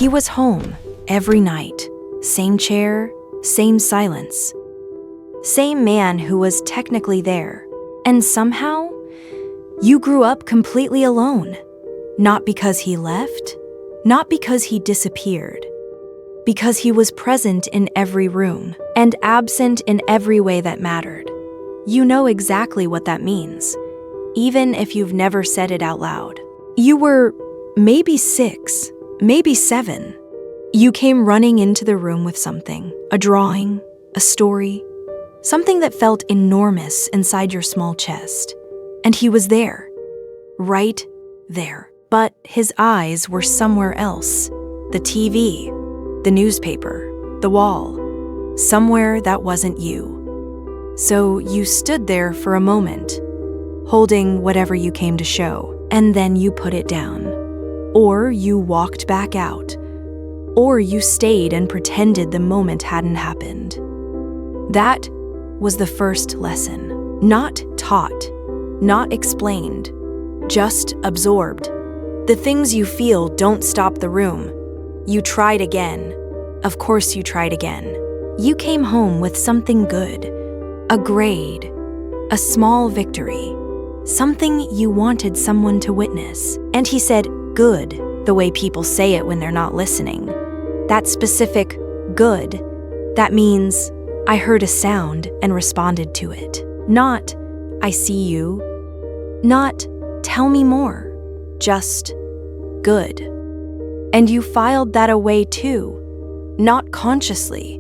He was home every night, same chair, same silence. Same man who was technically there. And somehow, you grew up completely alone. Not because he left, not because he disappeared, because he was present in every room and absent in every way that mattered. You know exactly what that means, even if you've never said it out loud. You were maybe 6, maybe 7. You came running into the room with something, a drawing, a story, something that felt enormous inside your small chest. And he was there, right there. But his eyes were somewhere else. The TV, the newspaper, the wall, somewhere that wasn't you. So you stood there for a moment, holding whatever you came to show, and then you put it down. Or you walked back out. Or you stayed and pretended the moment hadn't happened. That was the first lesson. Not taught, not explained, just absorbed. The things you feel don't stop the room. You tried again. Of course you tried again. You came home with something good, a grade, a small victory, something you wanted someone to witness. And he said, good, the way people say it when they're not listening. That specific good, that means I heard a sound and responded to it. Not, I see you. Not, tell me more. Just, good. And you filed that away too. Not consciously.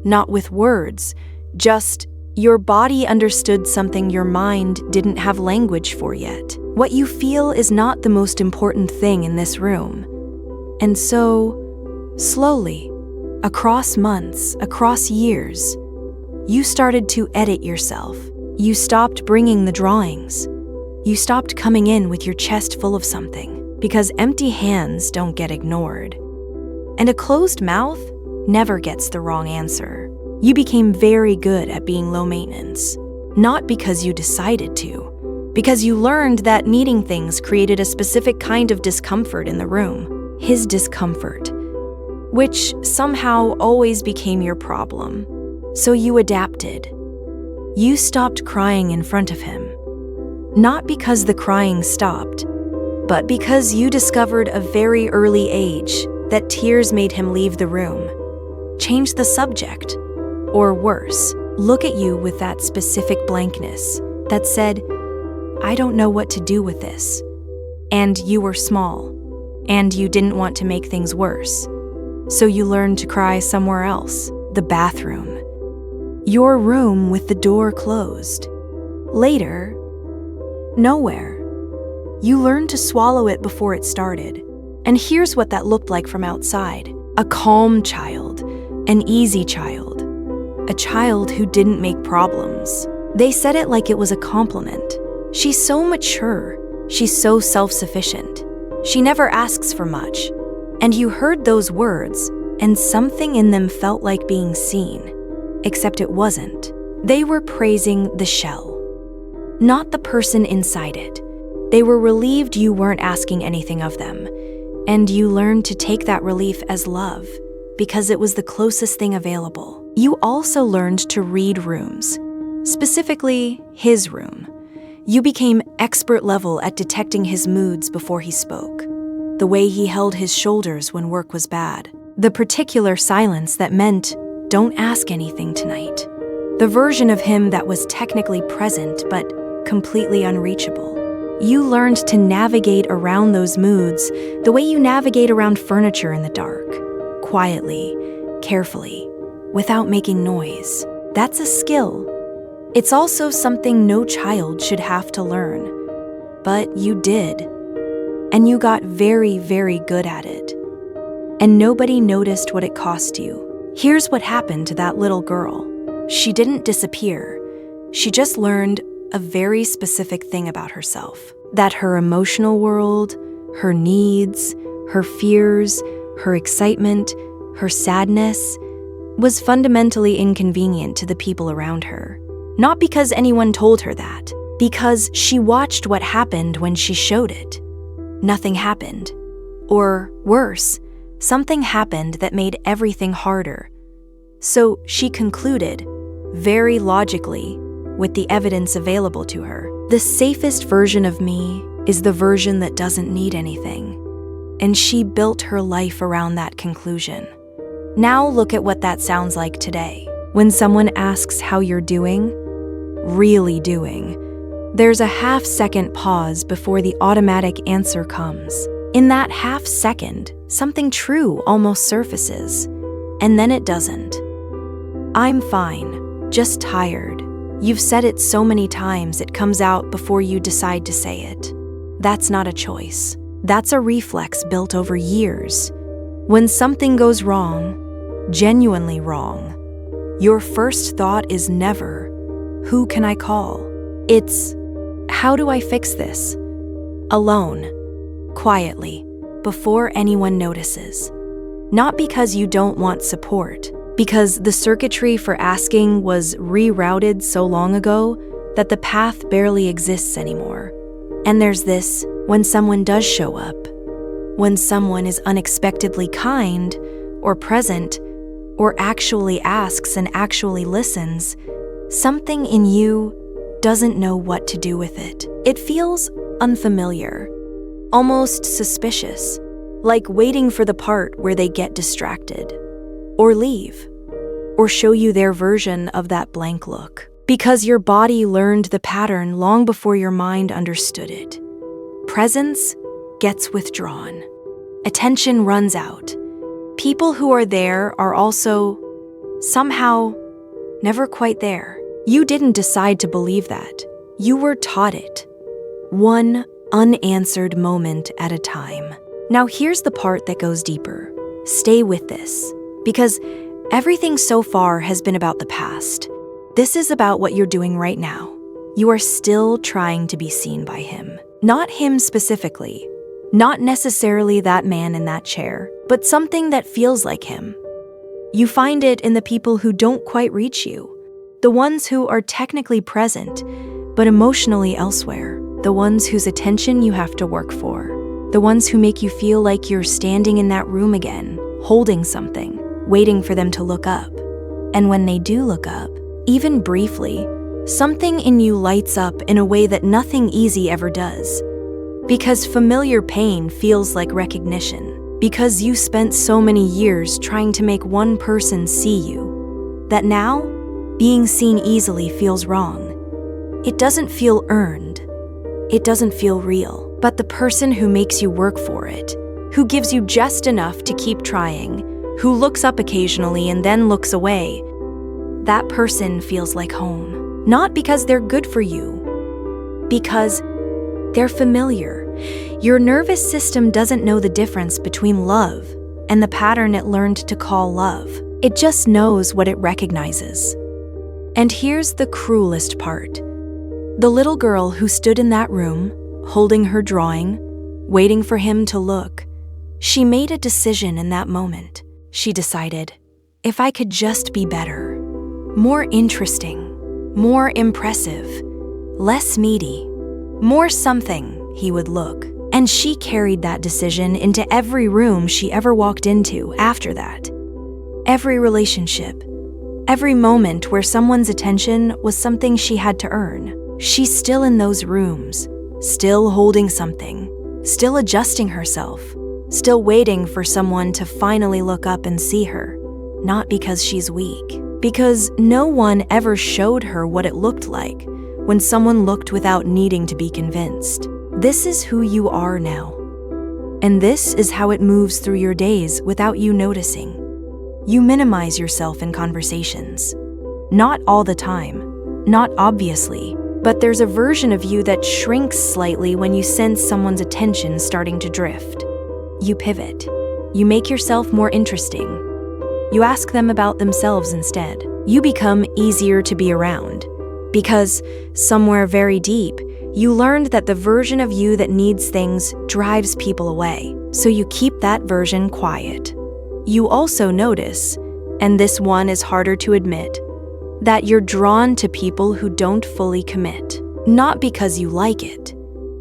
Not with words. Just, your body understood something your mind didn't have language for yet. What you feel is not the most important thing in this room. And so, slowly, across months, across years, you started to edit yourself. You stopped bringing the drawings. You stopped coming in with your chest full of something, because empty hands don't get ignored. And a closed mouth never gets the wrong answer. You became very good at being low maintenance, not because you decided to, because you learned that needing things created a specific kind of discomfort in the room. His discomfort, which somehow always became your problem. So you adapted. You stopped crying in front of him. Not because the crying stopped, but because you discovered a very early age that tears made him leave the room. Change the subject. Or worse, look at you with that specific blankness that said, I don't know what to do with this. And you were small, and you didn't want to make things worse. So you learned to cry somewhere else, the bathroom. Your room with the door closed. Later, nowhere. You learned to swallow it before it started. And here's what that looked like from outside. A calm child, an easy child, a child who didn't make problems. They said it like it was a compliment. She's so mature. She's so self-sufficient. She never asks for much. And you heard those words, and something in them felt like being seen. Except it wasn't. They were praising the shell, not the person inside it. They were relieved you weren't asking anything of them, and you learned to take that relief as love, because it was the closest thing available. You also learned to read rooms, specifically his room. You became expert level at detecting his moods before he spoke, the way he held his shoulders when work was bad, the particular silence that meant, don't ask anything tonight. The version of him that was technically present but completely unreachable. You learned to navigate around those moods the way you navigate around furniture in the dark, quietly, carefully, without making noise. That's a skill. It's also something no child should have to learn. But you did. And you got very, very good at it. And nobody noticed what it cost you. Here's what happened to that little girl. She didn't disappear. She just learned a very specific thing about herself. That her emotional world, her needs, her fears, her excitement, her sadness, was fundamentally inconvenient to the people around her. Not because anyone told her that, because she watched what happened when she showed it. Nothing happened. Or worse, something happened that made everything harder. So she concluded, very logically, with the evidence available to her, the safest version of me is the version that doesn't need anything. And she built her life around that conclusion. Now look at what that sounds like today. When someone asks how you're doing, really doing, there's a half-second pause before the automatic answer comes. In that half second, something true almost surfaces, and then it doesn't. I'm fine, just tired. You've said it so many times it comes out before you decide to say it. That's not a choice. That's a reflex built over years. When something goes wrong, genuinely wrong, your first thought is never, who can I call? It's, how do I fix this? Alone, quietly, before anyone notices. Not because you don't want support, because the circuitry for asking was rerouted so long ago that the path barely exists anymore. And there's this, when someone does show up, when someone is unexpectedly kind or present or actually asks and actually listens, something in you doesn't know what to do with it. It feels unfamiliar, almost suspicious, like waiting for the part where they get distracted, or leave, or show you their version of that blank look. Because your body learned the pattern long before your mind understood it. Presence gets withdrawn. Attention runs out. People who are there are also, somehow, never quite there. You didn't decide to believe that. You were taught it. One unanswered moment at a time. Now here's the part that goes deeper. Stay with this, because everything so far has been about the past. This is about what you're doing right now. You are still trying to be seen by him. Not him specifically. Not necessarily that man in that chair, but something that feels like him. You find it in the people who don't quite reach you. The ones who are technically present, but emotionally elsewhere. The ones whose attention you have to work for. The ones who make you feel like you're standing in that room again, holding something, waiting for them to look up. And when they do look up, even briefly, something in you lights up in a way that nothing easy ever does. Because familiar pain feels like recognition. Because you spent so many years trying to make one person see you, that now, being seen easily feels wrong. It doesn't feel earned. It doesn't feel real. But the person who makes you work for it, who gives you just enough to keep trying, who looks up occasionally and then looks away, that person feels like home. Not because they're good for you, because they're familiar. Your nervous system doesn't know the difference between love and the pattern it learned to call love. It just knows what it recognizes. And here's the cruelest part. The little girl who stood in that room, holding her drawing, waiting for him to look, she made a decision in that moment. She decided, if I could just be better, more interesting, more impressive, less needy, more something, he would look. And she carried that decision into every room she ever walked into after that. Every relationship, every moment where someone's attention was something she had to earn. She's still in those rooms, still holding something, still adjusting herself, still waiting for someone to finally look up and see her. Not because she's weak, because no one ever showed her what it looked like when someone looked without needing to be convinced. This is who you are now. And this is how it moves through your days without you noticing. You minimize yourself in conversations. Not all the time, not obviously, but there's a version of you that shrinks slightly when you sense someone's attention starting to drift. You pivot. You make yourself more interesting. You ask them about themselves instead. You become easier to be around. Because, somewhere very deep, you learned that the version of you that needs things drives people away. So you keep that version quiet. You also notice, and this one is harder to admit, that you're drawn to people who don't fully commit. Not because you like it,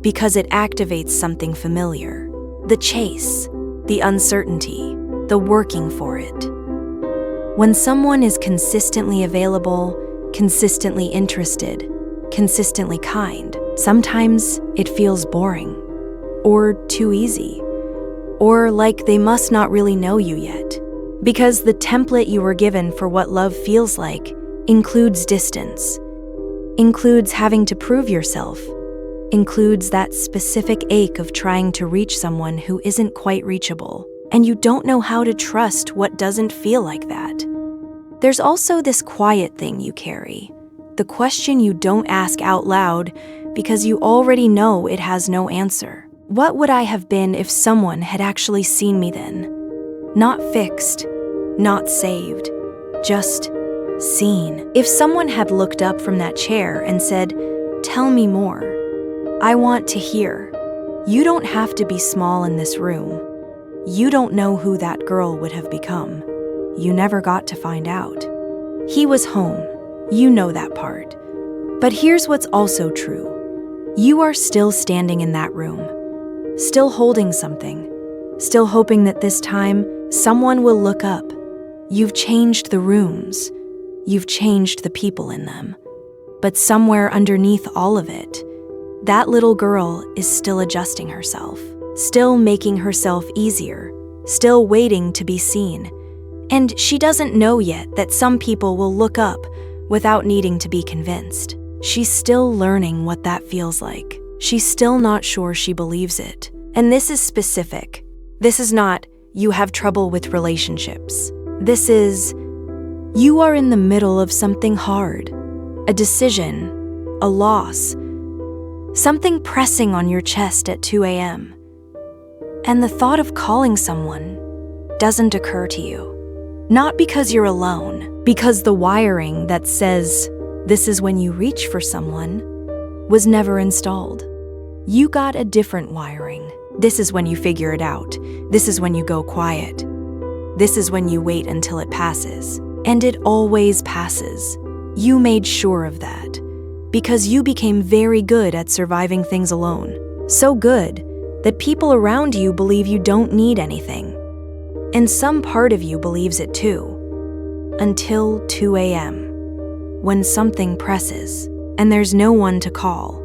because it activates something familiar. The chase, the uncertainty, the working for it. When someone is consistently available, consistently interested, consistently kind, sometimes it feels boring, or too easy, or like they must not really know you yet. Because the template you were given for what love feels like includes distance, includes having to prove yourself, includes that specific ache of trying to reach someone who isn't quite reachable, and you don't know how to trust what doesn't feel like that. There's also this quiet thing you carry, the question you don't ask out loud because you already know it has no answer. What would I have been if someone had actually seen me then? Not fixed, not saved, just seen. If someone had looked up from that chair and said, "Tell me more. I want to hear." You don't have to be small in this room. You don't know who that girl would have become. You never got to find out. He was home. You know that part. But here's what's also true. You are still standing in that room, still holding something, still hoping that this time someone will look up. You've changed the rooms. You've changed the people in them. But somewhere underneath all of it, that little girl is still adjusting herself, still making herself easier, still waiting to be seen. And she doesn't know yet that some people will look up without needing to be convinced. She's still learning what that feels like. She's still not sure she believes it. And this is specific. This is not, you have trouble with relationships. This is, you are in the middle of something hard, a decision, a loss, something pressing on your chest at 2 a.m. And the thought of calling someone doesn't occur to you. Not because you're alone, because the wiring that says this is when you reach for someone was never installed. You got a different wiring. This is when you figure it out. This is when you go quiet. This is when you wait until it passes. And it always passes. You made sure of that because you became very good at surviving things alone. So good that people around you believe you don't need anything. And some part of you believes it too. Until 2 a.m., when something presses and there's no one to call.